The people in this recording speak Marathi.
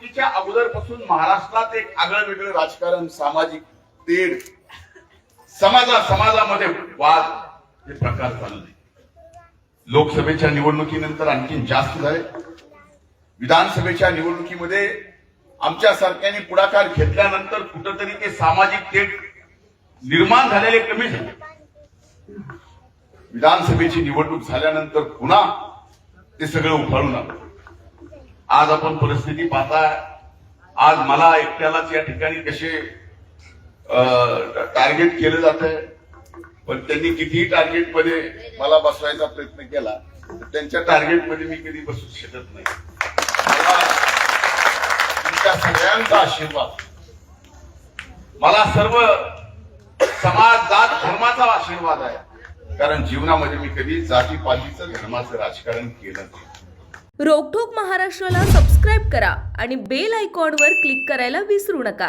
निवडणुकीच्या अगोदरपासून महाराष्ट्रात एक आगळं वेगळं राजकारण, सामाजिक तेढ, समाजामध्ये वाद हे प्रकार चालले. लोकसभेच्या निवडणुकीनंतर आणखी जास्त झाले. विधानसभेच्या निवडणुकीमध्ये आमच्या सरकारने पुढाकार घेतल्यानंतर कुठंतरी ते सामाजिक तेढ निर्माण झालेले कमी झाले. विधानसभेची निवडणूक झाल्यानंतर पुन्हा ते सगळं उफाळून आलं. आज आपण परिस्थिती पाहताय. आज मला एकट्यालाच या ठिकाणी कसे टार्गेट केलं जात आहे, पण त्यांनी कितीही टार्गेट मध्ये मला बसवायचा प्रयत्न केला तर त्यांच्या टार्गेट मध्ये मी कधी बसू शकत नाही. मला तुमच्या सगळ्यांचा आशीर्वाद, मला सर्व समाज जात धर्माचा आशीर्वाद आहे, कारण जीवनामध्ये मी कधी जातीपातीचं धर्माचं राजकारण केलं नाही. रोकठोक महाराष्ट्राला सबस्क्राईब करा आणि बेल आयकॉनवर क्लिक करायला विसरू नका.